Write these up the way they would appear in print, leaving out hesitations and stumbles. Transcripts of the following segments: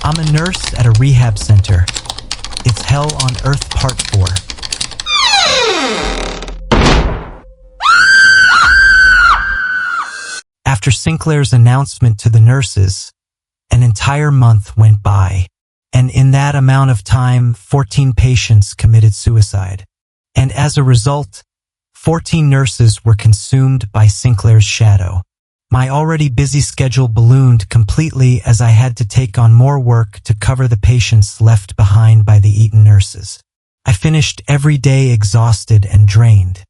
I'm a nurse at a rehab center. It's Hell on Earth Part 4. After Sinclair's announcement to the nurses, an entire month went by, and in that amount of time, 14 patients committed suicide. And as a result, 14 nurses were consumed by Sinclair's shadow. My already busy schedule ballooned completely as I had to take on more work to cover the patients left behind by the eaten nurses. I finished every day exhausted and drained.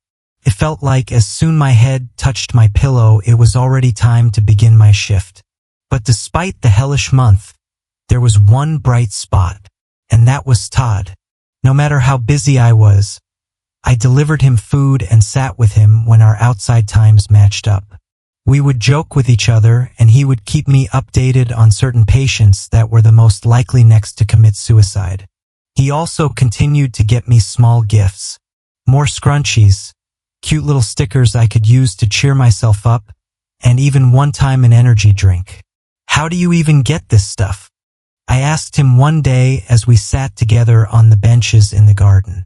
It felt like as soon my head touched my pillow, it was already time to begin my shift. But despite the hellish month, there was one bright spot, and that was Todd. No matter how busy I was, I delivered him food and sat with him when our outside times matched up. We would joke with each other, and he would keep me updated on certain patients that were the most likely next to commit suicide. He also continued to get me small gifts, more scrunchies, cute little stickers I could use to cheer myself up, and even one time an energy drink. "How do you even get this stuff?" I asked him one day as we sat together on the benches in the garden.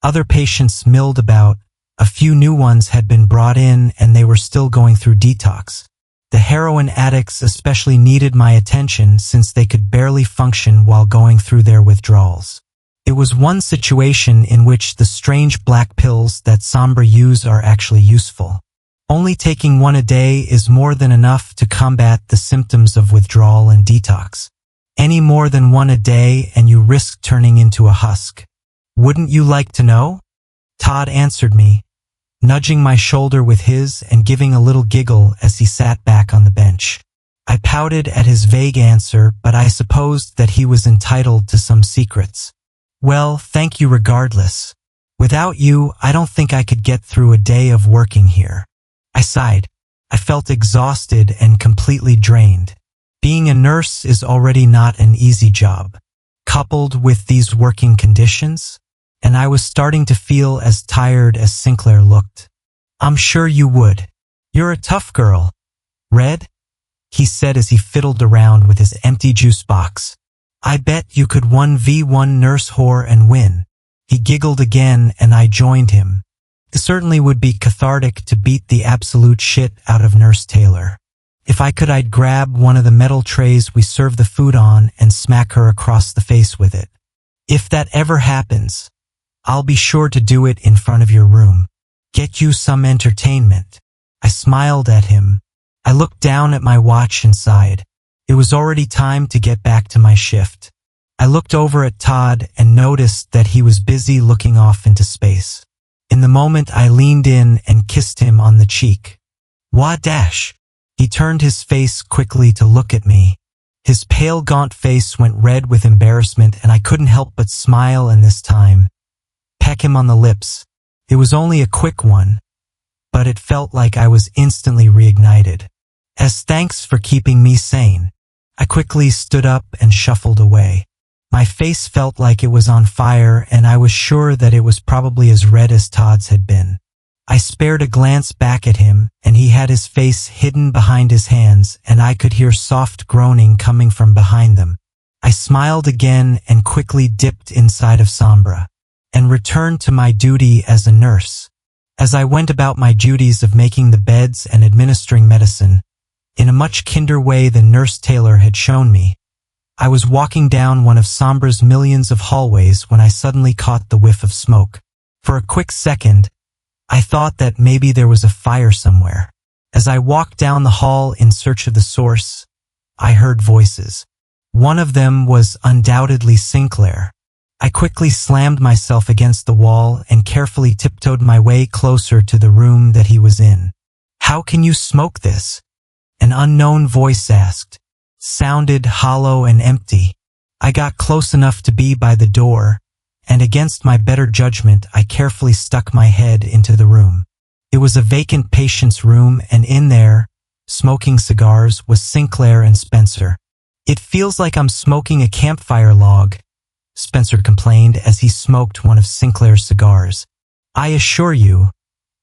Other patients milled about. A few new ones had been brought in and they were still going through detox. The heroin addicts especially needed my attention since they could barely function while going through their withdrawals. It was one situation in which the strange black pills that Sombra use are actually useful. Only taking one a day is more than enough to combat the symptoms of withdrawal and detox. Any more than one a day and you risk turning into a husk. "Wouldn't you like to know?" Todd answered me, nudging my shoulder with his and giving a little giggle as he sat back on the bench. I pouted at his vague answer, but I supposed that he was entitled to some secrets. "Well, thank you regardless. Without you, I don't think I could get through a day of working here." I sighed. I felt exhausted and completely drained. Being a nurse is already not an easy job. Coupled with these working conditions, and I was starting to feel as tired as Sinclair looked. "I'm sure you would. You're a tough girl. Red?" he said as he fiddled around with his empty juice box. "I bet you could 1v1 nurse whore and win." He giggled again and I joined him. It certainly would be cathartic to beat the absolute shit out of Nurse Taylor. If I could, I'd grab one of the metal trays we serve the food on and smack her across the face with it. If that ever happens, I'll be sure to do it in front of your room. Get you some entertainment. I smiled at him. I looked down at my watch and sighed. It was already time to get back to my shift. I looked over at Todd and noticed that he was busy looking off into space. In the moment, I leaned in and kissed him on the cheek. "Wah dash." He turned his face quickly to look at me. His pale, gaunt face went red with embarrassment and I couldn't help but smile, and this time peck him on the lips. It was only a quick one, but it felt like I was instantly reignited. As thanks for keeping me sane, I quickly stood up and shuffled away. My face felt like it was on fire, and I was sure that it was probably as red as Todd's had been. I spared a glance back at him, and he had his face hidden behind his hands, and I could hear soft groaning coming from behind them. I smiled again and quickly dipped inside of Sombra, and returned to my duty as a nurse. As I went about my duties of making the beds and administering medicine, in a much kinder way than Nurse Taylor had shown me, I was walking down one of Sombra's millions of hallways when I suddenly caught the whiff of smoke. For a quick second, I thought that maybe there was a fire somewhere. As I walked down the hall in search of the source, I heard voices. One of them was undoubtedly Sinclair. I quickly slammed myself against the wall and carefully tiptoed my way closer to the room that he was in. "How can you smoke this?" an unknown voice asked. Sounded hollow and empty. I got close enough to be by the door, and against my better judgment, I carefully stuck my head into the room. It was a vacant patient's room, and in there, smoking cigars, was Sinclair and Spencer. "It feels like I'm smoking a campfire log," Spencer complained as he smoked one of Sinclair's cigars. "I assure you,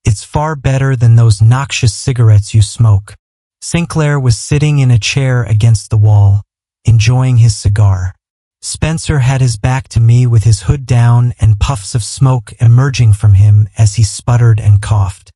it's far better than those noxious cigarettes you smoke." Sinclair was sitting in a chair against the wall, enjoying his cigar. Spencer had his back to me with his hood down and puffs of smoke emerging from him as he sputtered and coughed.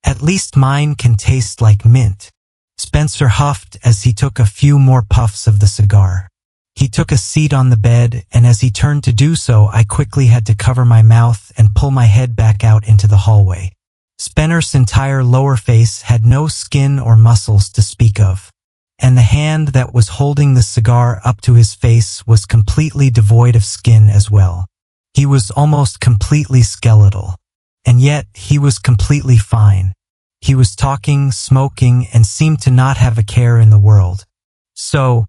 "At least mine can taste like mint," Spencer huffed as he took a few more puffs of the cigar. He took a seat on the bed, and as he turned to do so, I quickly had to cover my mouth and pull my head back out into the hallway. Spencer's entire lower face had no skin or muscles to speak of, and the hand that was holding the cigar up to his face was completely devoid of skin as well. He was almost completely skeletal, and yet he was completely fine. He was talking, smoking, and seemed to not have a care in the world. "So,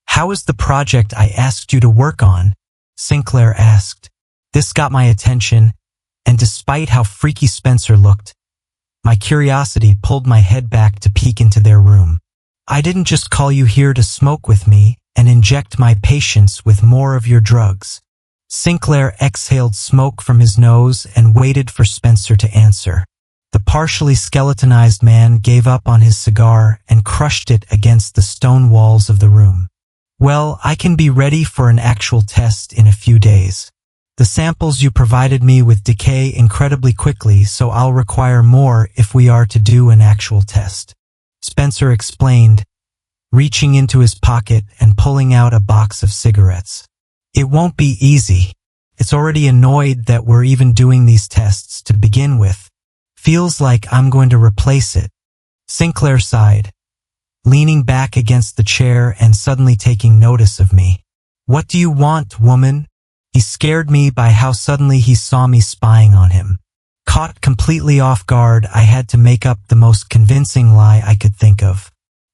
how is the project I asked you to work on?" Sinclair asked. This got my attention, and despite how freaky Spencer looked, my curiosity pulled my head back to peek into their room. "I didn't just call you here to smoke with me and inject my patients with more of your drugs." Sinclair exhaled smoke from his nose and waited for Spencer to answer. The partially skeletonized man gave up on his cigar and crushed it against the stone walls of the room. "Well, I can be ready for an actual test in a few days. The samples you provided me with decay incredibly quickly, so I'll require more if we are to do an actual test," Spencer explained, reaching into his pocket and pulling out a box of cigarettes. "It won't be easy. It's already annoyed that we're even doing these tests to begin with. Feels like I'm going to replace it." Sinclair sighed, leaning back against the chair and suddenly taking notice of me. "What do you want, woman?" He scared me by how suddenly he saw me spying on him. Caught completely off guard, I had to make up the most convincing lie I could think of.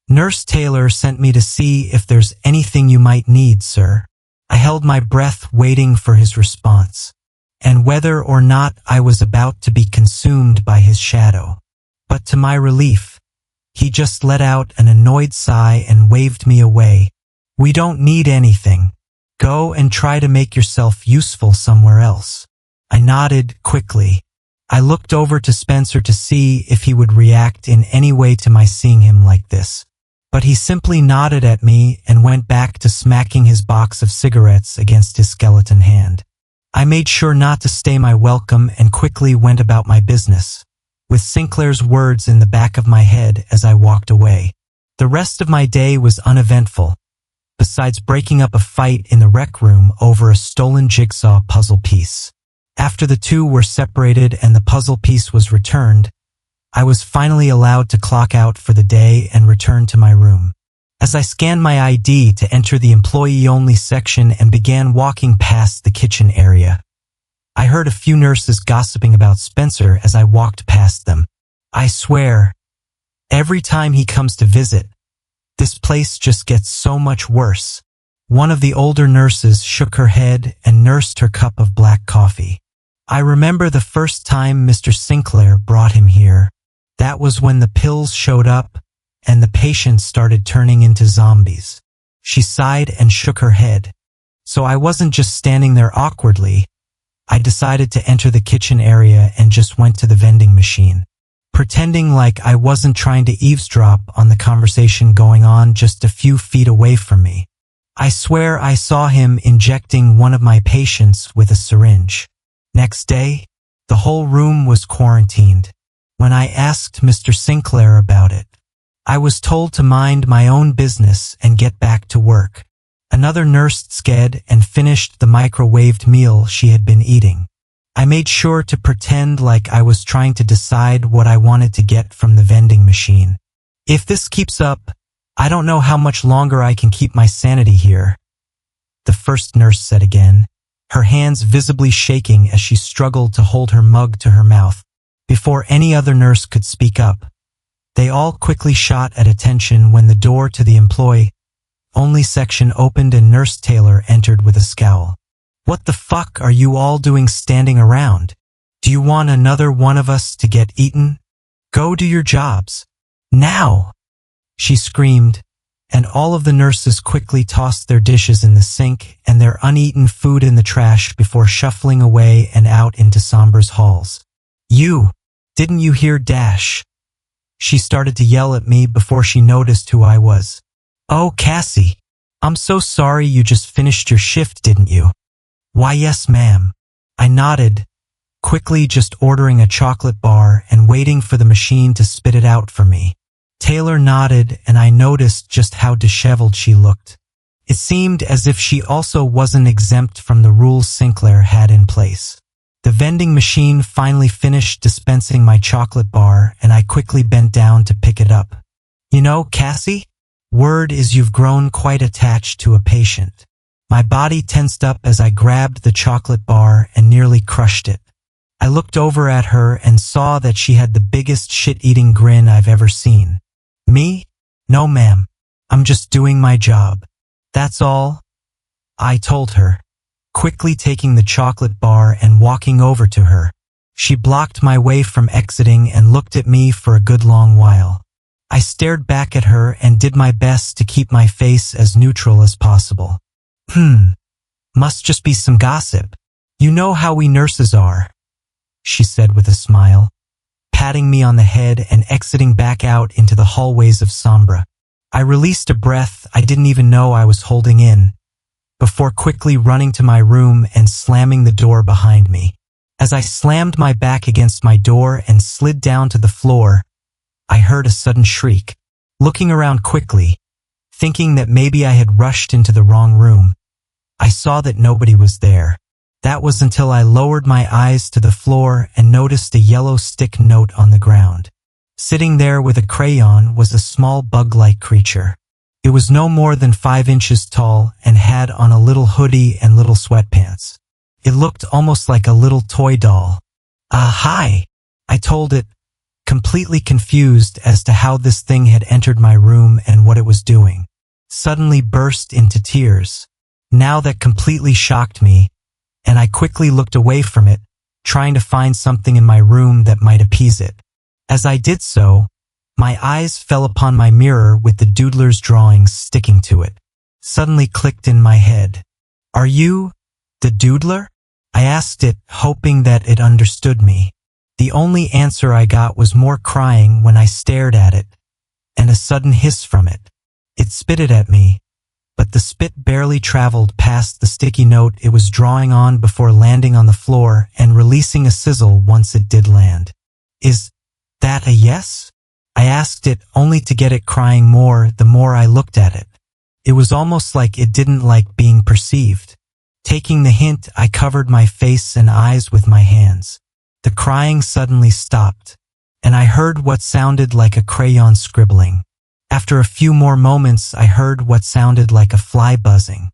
"Nurse Taylor sent me to see if there's anything you might need, sir." I held my breath waiting for his response, and whether or not I was about to be consumed by his shadow. But to my relief, he just let out an annoyed sigh and waved me away. "We don't need anything. Go and try to make yourself useful somewhere else." I nodded quickly. I looked over to Spencer to see if he would react in any way to my seeing him like this. But he simply nodded at me and went back to smacking his box of cigarettes against his skeleton hand. I made sure not to stay my welcome and quickly went about my business, with Sinclair's words in the back of my head as I walked away. The rest of my day was uneventful, besides breaking up a fight in the rec room over a stolen jigsaw puzzle piece. After the two were separated and the puzzle piece was returned, I was finally allowed to clock out for the day and return to my room. As I scanned my ID to enter the employee-only section and began walking past the kitchen area, I heard a few nurses gossiping about Spencer as I walked past them. "I swear, every time he comes to visit, this place just gets so much worse." One of the older nurses shook her head and nursed her cup of black coffee. "I remember the first time Mr. Sinclair brought him here. That was when the pills showed up and the patients started turning into zombies." She sighed and shook her head. "So I wasn't just standing there awkwardly. I decided to enter the kitchen area and just went to the vending machine, pretending like I wasn't trying to eavesdrop on the conversation going on just a few feet away from me. I swear I saw him injecting one of my patients with a syringe. Next day, the whole room was quarantined. When I asked Mr. Sinclair about it, I was told to mind my own business and get back to work." Another nurse sked and finished the microwaved meal she had been eating. I made sure to pretend like I was trying to decide what I wanted to get from the vending machine. "If this keeps up, I don't know how much longer I can keep my sanity here," the first nurse said again, her hands visibly shaking as she struggled to hold her mug to her mouth. Before any other nurse could speak up, they all quickly shot at attention when the door to the employee-only section opened and Nurse Taylor entered with a scowl. "What the fuck are you all doing standing around? Do you want another one of us to get eaten? Go do your jobs. Now!" she screamed, and all of the nurses quickly tossed their dishes in the sink and their uneaten food in the trash before shuffling away and out into Somber's halls. Didn't you hear Dash?" She started to yell at me before she noticed who I was. "Oh, Cassie, I'm so sorry, you just finished your shift, didn't you? Why, yes, ma'am. I nodded, quickly just ordering a chocolate bar and waiting for the machine to spit it out for me. Taylor nodded, and I noticed just how disheveled she looked. It seemed as if she also wasn't exempt from the rules Sinclair had in place. The vending machine finally finished dispensing my chocolate bar, and I quickly bent down to pick it up. You know, Cassie, word is you've grown quite attached to a patient. My body tensed up as I grabbed the chocolate bar and nearly crushed it. I looked over at her and saw that she had the biggest shit-eating grin I've ever seen. Me? No, ma'am. I'm just doing my job. That's all, I told her, quickly taking the chocolate bar and walking over to her. She blocked my way from exiting and looked at me for a good long while. I stared back at her and did my best to keep my face as neutral as possible. Must just be some gossip. You know how we nurses are, she said with a smile, patting me on the head and exiting back out into the hallways of Sombra. I released a breath I didn't even know I was holding in, before quickly running to my room and slamming the door behind me. As I slammed my back against my door and slid down to the floor, I heard a sudden shriek. Looking around quickly, thinking that maybe I had rushed into the wrong room, I saw that nobody was there. That was until I lowered my eyes to the floor and noticed a yellow stick note on the ground. Sitting there with a crayon was a small bug-like creature. It was no more than 5 inches tall and had on a little hoodie and little sweatpants. It looked almost like a little toy doll. Hi, I told it, completely confused as to how this thing had entered my room and what it was doing. Suddenly burst into tears. Now that completely shocked me, and I quickly looked away from it, trying to find something in my room that might appease it. As I did so, my eyes fell upon my mirror with the doodler's drawings sticking to it. Suddenly clicked in my head. Are you the doodler? I asked it, hoping that it understood me. The only answer I got was more crying when I stared at it, and a sudden hiss from it. It spit it at me, but the spit barely traveled past the sticky note it was drawing on before landing on the floor and releasing a sizzle once it did land. Is that a yes? I asked it, only to get it crying more the more I looked at it. It was almost like it didn't like being perceived. Taking the hint, I covered my face and eyes with my hands. The crying suddenly stopped, and I heard what sounded like a crayon scribbling. After a few more moments, I heard what sounded like a fly buzzing.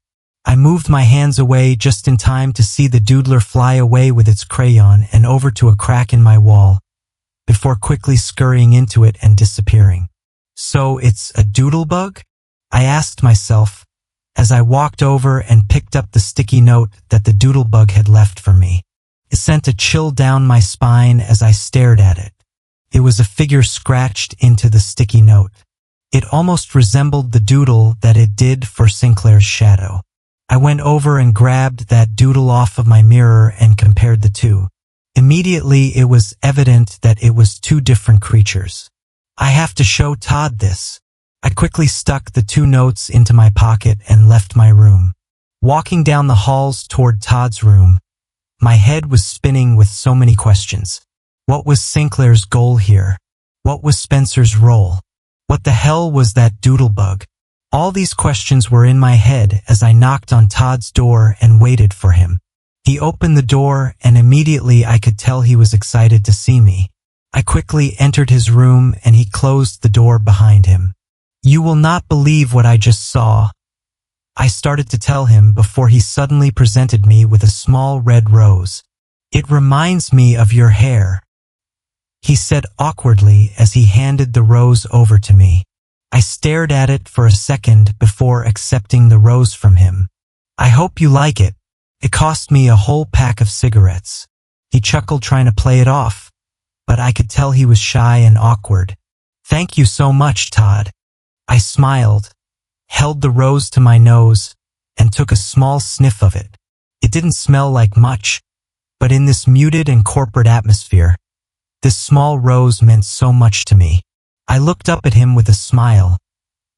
I moved my hands away just in time to see the doodler fly away with its crayon and over to a crack in my wall, before quickly scurrying into it and disappearing. So it's a doodlebug? I asked myself, as I walked over and picked up the sticky note that the doodlebug had left for me. It sent a chill down my spine as I stared at it. It was a figure scratched into the sticky note. It almost resembled the doodle that it did for Sinclair's shadow. I went over and grabbed that doodle off of my mirror and compared the two. Immediately, it was evident that it was 2 different creatures. I have to show Todd this. I quickly stuck the 2 notes into my pocket and left my room. Walking down the halls toward Todd's room, my head was spinning with so many questions. What was Sinclair's goal here? What was Spencer's role? What the hell was that doodlebug? All these questions were in my head as I knocked on Todd's door and waited for him. He opened the door, and immediately I could tell he was excited to see me. I quickly entered his room and he closed the door behind him. You will not believe what I just saw, I started to tell him before he suddenly presented me with a small red rose. It reminds me of your hair, he said awkwardly as he handed the rose over to me. I stared at it for a second before accepting the rose from him. I hope you like it. It cost me a whole pack of cigarettes. He chuckled, trying to play it off, but I could tell he was shy and awkward. Thank you so much, Todd. I smiled, held the rose to my nose, and took a small sniff of it. It didn't smell like much, but in this muted and corporate atmosphere, this small rose meant so much to me. I looked up at him with a smile,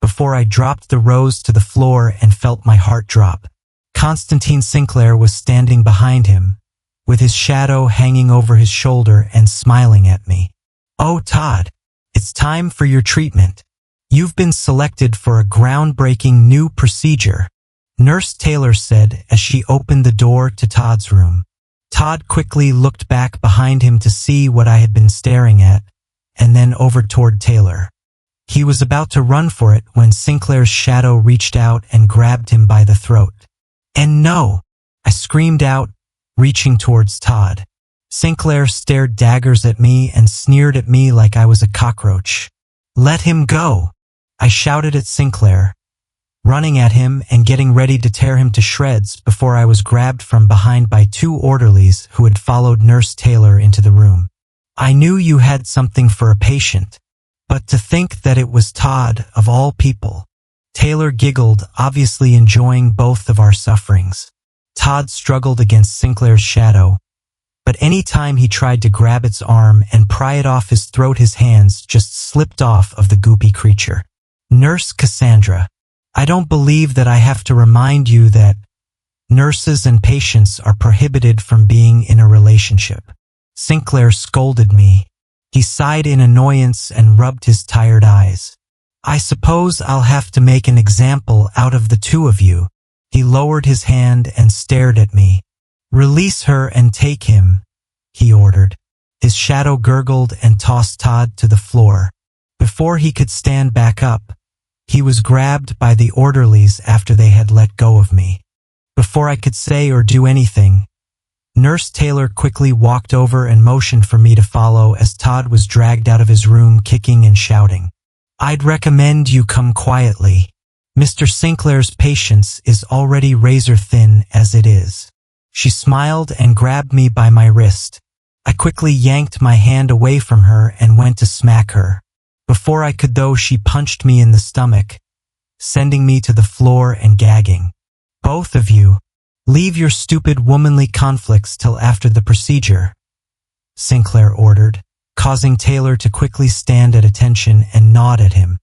before I dropped the rose to the floor and felt my heart drop. Constantine Sinclair was standing behind him, with his shadow hanging over his shoulder and smiling at me. "Oh, Todd, it's time for your treatment. You've been selected for a groundbreaking new procedure," Nurse Taylor said as she opened the door to Todd's room. Todd quickly looked back behind him to see what I had been staring at, and then over toward Taylor. He was about to run for it when Sinclair's shadow reached out and grabbed him by the throat. "And no!" I screamed out, reaching towards Todd. Sinclair stared daggers at me and sneered at me like I was a cockroach. "Let him go!" I shouted at Sinclair, running at him and getting ready to tear him to shreds before I was grabbed from behind by two orderlies who had followed Nurse Taylor into the room. "I knew you had something for a patient, but to think that it was Todd, of all people." Taylor giggled, obviously enjoying both of our sufferings. Todd struggled against Sinclair's shadow, but any time he tried to grab its arm and pry it off his throat, his hands just slipped off of the goopy creature. "Nurse Cassandra, I don't believe that I have to remind you that nurses and patients are prohibited from being in a relationship." Sinclair scolded me. He sighed in annoyance and rubbed his tired eyes. "I suppose I'll have to make an example out of the two of you." He lowered his hand and stared at me. "Release her and take him," he ordered. His shadow gurgled and tossed Todd to the floor. Before he could stand back up, he was grabbed by the orderlies after they had let go of me. Before I could say or do anything, Nurse Taylor quickly walked over and motioned for me to follow as Todd was dragged out of his room kicking and shouting. "I'd recommend you come quietly. Mr. Sinclair's patience is already razor thin as it is." She smiled and grabbed me by my wrist. I quickly yanked my hand away from her and went to smack her. Before I could though, she punched me in the stomach, sending me to the floor and gagging. "Both of you, leave your stupid womanly conflicts till after the procedure," Sinclair ordered, causing Taylor to quickly stand at attention and nod at him.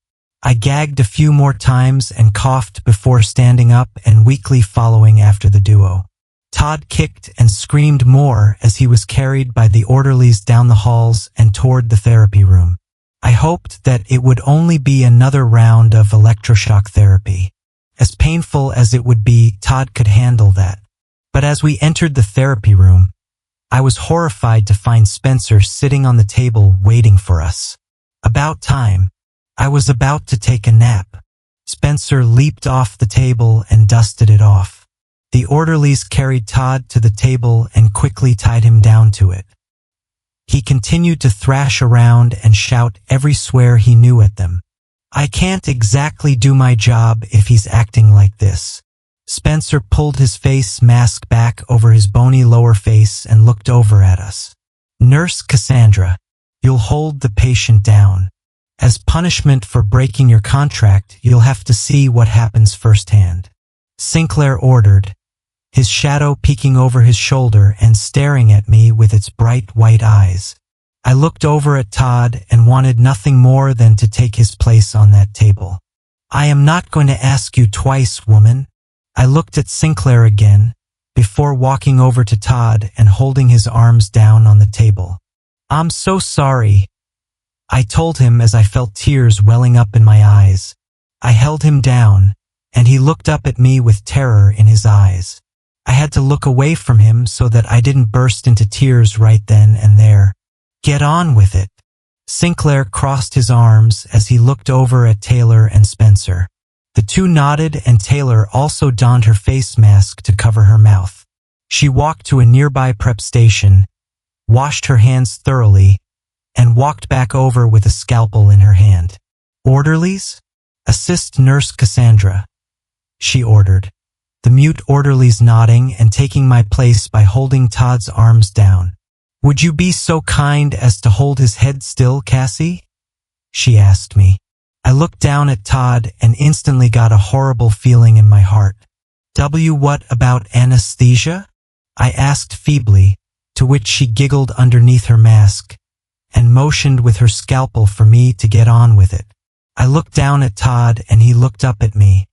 I gagged a few more times and coughed before standing up and weakly following after the duo. Todd kicked and screamed more as he was carried by the orderlies down the halls and toward the therapy room. I hoped that it would only be another round of electroshock therapy. As painful as it would be, Todd could handle that. But as we entered the therapy room, I was horrified to find Spencer sitting on the table waiting for us. About time. I was about to take a nap. Spencer leaped off the table and dusted it off. The orderlies carried Todd to the table and quickly tied him down to it. He continued to thrash around and shout every swear he knew at them. "I can't exactly do my job if he's acting like this." Spencer pulled his face mask back over his bony lower face and looked over at us. "Nurse Cassandra, you'll hold the patient down. As punishment for breaking your contract, you'll have to see what happens firsthand," Sinclair ordered, his shadow peeking over his shoulder and staring at me with its bright white eyes. I looked over at Todd and wanted nothing more than to take his place on that table. "I am not going to ask you twice, woman." I looked at Sinclair again, before walking over to Todd and holding his arms down on the table. "I'm so sorry," I told him as I felt tears welling up in my eyes. I held him down, and he looked up at me with terror in his eyes. I had to look away from him so that I didn't burst into tears right then and there. "Get on with it." Sinclair crossed his arms as he looked over at Taylor and Spencer. The two nodded, and Taylor also donned her face mask to cover her mouth. She walked to a nearby prep station, washed her hands thoroughly, and walked back over with a scalpel in her hand. "Orderlies, assist Nurse Cassandra," she ordered, the mute orderlies nodding and taking my place by holding Todd's arms down. "Would you be so kind as to hold his head still, Cassie?" she asked me. I looked down at Todd and instantly got a horrible feeling in my heart. What about anesthesia?" I asked feebly, to which she giggled underneath her mask and motioned with her scalpel for me to get on with it. I looked down at Todd and he looked up at me.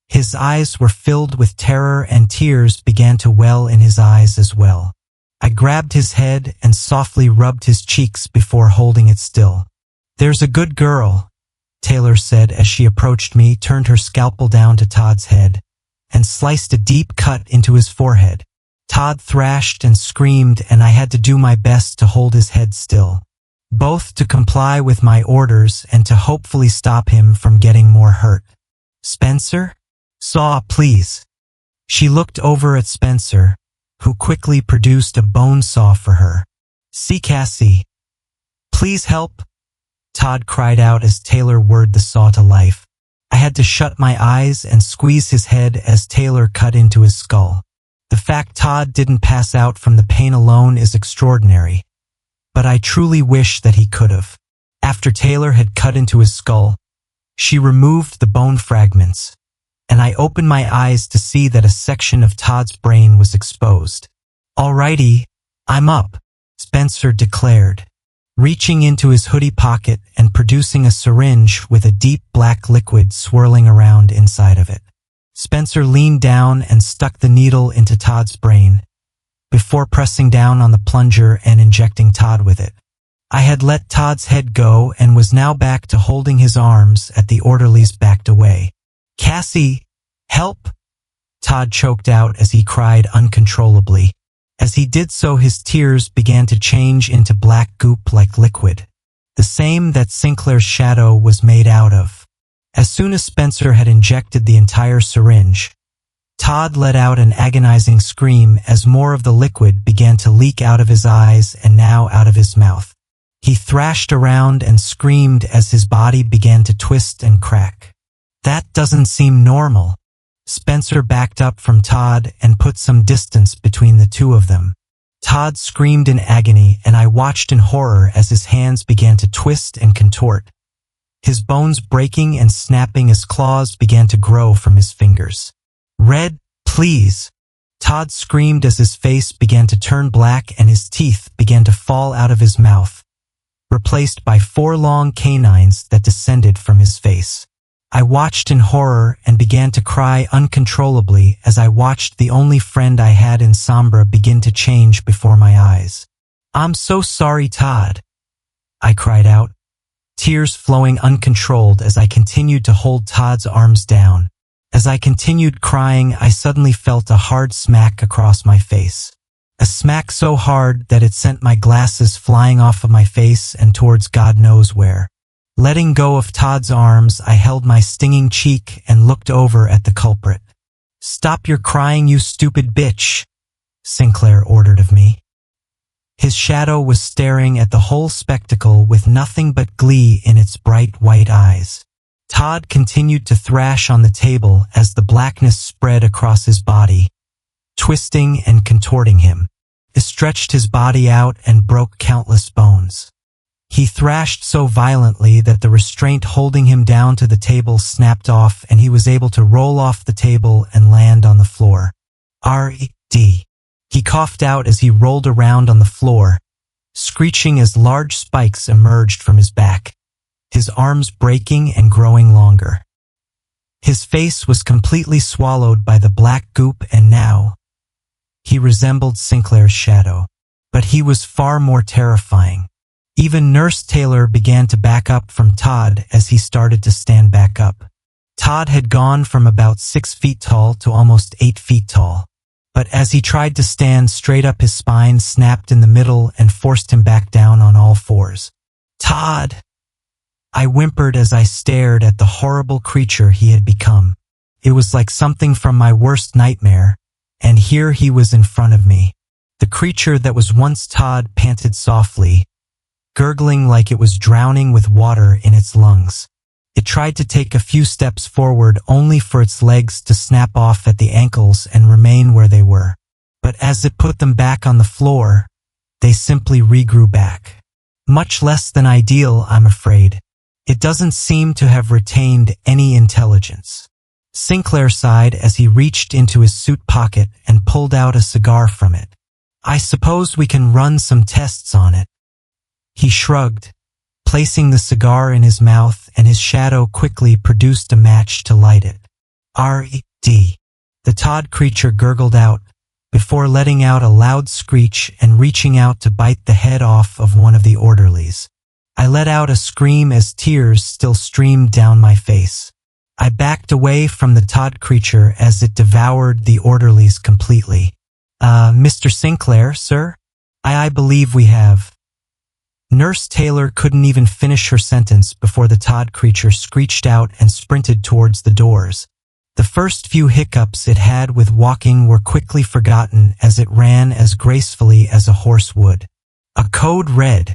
His eyes were filled with terror and tears began to well in his eyes as well. I grabbed his head and softly rubbed his cheeks before holding it still. "There's a good girl," Taylor said as she approached me, turned her scalpel down to Todd's head, and sliced a deep cut into his forehead. Todd thrashed and screamed and I had to do my best to hold his head still, both to comply with my orders and to hopefully stop him from getting more hurt. "Spencer? Saw, please." She looked over at Spencer, who quickly produced a bone saw for her. "See, Cassie. Please help," Todd cried out as Taylor whirred the saw to life. I had to shut my eyes and squeeze his head as Taylor cut into his skull. The fact Todd didn't pass out from the pain alone is extraordinary, but I truly wish that he could have. After Taylor had cut into his skull, she removed the bone fragments, and I opened my eyes to see that a section of Todd's brain was exposed. "Alrighty, I'm up," Spencer declared, reaching into his hoodie pocket and producing a syringe with a deep black liquid swirling around inside of it. Spencer leaned down and stuck the needle into Todd's brain, before pressing down on the plunger and injecting Todd with it. I had let Todd's head go and was now back to holding his arms as the orderlies backed away. "Cassie, help!" Todd choked out as he cried uncontrollably. As he did so, his tears began to change into black goop-like liquid, the same that Sinclair's shadow was made out of. As soon as Spencer had injected the entire syringe, Todd let out an agonizing scream as more of the liquid began to leak out of his eyes and now out of his mouth. He thrashed around and screamed as his body began to twist and crack. "That doesn't seem normal." Spencer backed up from Todd and put some distance between the two of them. Todd screamed in agony and I watched in horror as his hands began to twist and contort, his bones breaking and snapping as claws began to grow from his fingers. "Red, please!" Todd screamed as his face began to turn black and his teeth began to fall out of his mouth, replaced by 4 long canines that descended from his face. I watched in horror and began to cry uncontrollably as I watched the only friend I had in Sombra begin to change before my eyes. "I'm so sorry, Todd," I cried out, tears flowing uncontrolled as I continued to hold Todd's arms down. As I continued crying, I suddenly felt a hard smack across my face. A smack so hard that it sent my glasses flying off of my face and towards God knows where. Letting go of Todd's arms, I held my stinging cheek and looked over at the culprit. "Stop your crying, you stupid bitch," Sinclair ordered of me. His shadow was staring at the whole spectacle with nothing but glee in its bright white eyes. Todd continued to thrash on the table as the blackness spread across his body, twisting and contorting him. It stretched his body out and broke countless bones. He thrashed so violently that the restraint holding him down to the table snapped off and he was able to roll off the table and land on the floor. "R.E.D." He coughed out as he rolled around on the floor, screeching as large spikes emerged from his back, his arms breaking and growing longer. His face was completely swallowed by the black goop and now he resembled Sinclair's shadow. But he was far more terrifying. Even Nurse Taylor began to back up from Todd as he started to stand back up. Todd had gone from about 6 feet tall to almost 8 feet tall. But as he tried to stand straight up, his spine snapped in the middle and forced him back down on all fours. "Todd!" I whimpered as I stared at the horrible creature he had become. It was like something from my worst nightmare, and here he was in front of me. The creature that was once Todd panted softly, gurgling like it was drowning with water in its lungs. It tried to take a few steps forward only for its legs to snap off at the ankles and remain where they were. But as it put them back on the floor, they simply regrew back. Much less than ideal, I'm afraid. It doesn't seem to have retained any intelligence. Sinclair sighed as he reached into his suit pocket and pulled out a cigar from it. "I suppose we can run some tests on it." He shrugged. placing the cigar in his mouth, and his shadow quickly produced a match to light it. R.E.D. The Todd creature gurgled out, before letting out a loud screech and reaching out to bite the head off of one of the orderlies. I let out a scream as tears still streamed down my face. I backed away from the Todd creature as it devoured the orderlies completely. Mr. Sinclair, sir? I believe we have. Nurse Taylor couldn't even finish her sentence before the Todd creature screeched out and sprinted towards the doors. The first few hiccups it had with walking were quickly forgotten as it ran as gracefully as a horse would. A code red.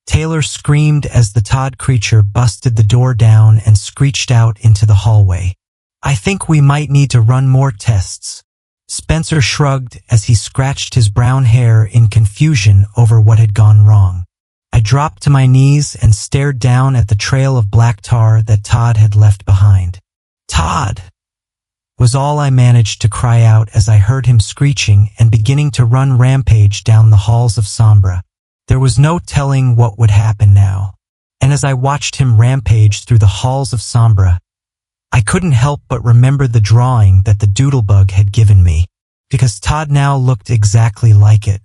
Taylor screamed as the Todd creature busted the door down and screeched out into the hallway. I think we might need to run more tests. Spencer shrugged as he scratched his brown hair in confusion over what had gone wrong. I dropped to my knees and stared down at the trail of black tar that Todd had left behind. Todd! Was all I managed to cry out as I heard him screeching and beginning to run rampage down the halls of Sombra. There was no telling what would happen now, and as I watched him rampage through the halls of Sombra, I couldn't help but remember the drawing that the doodlebug had given me, because Todd now looked exactly like it.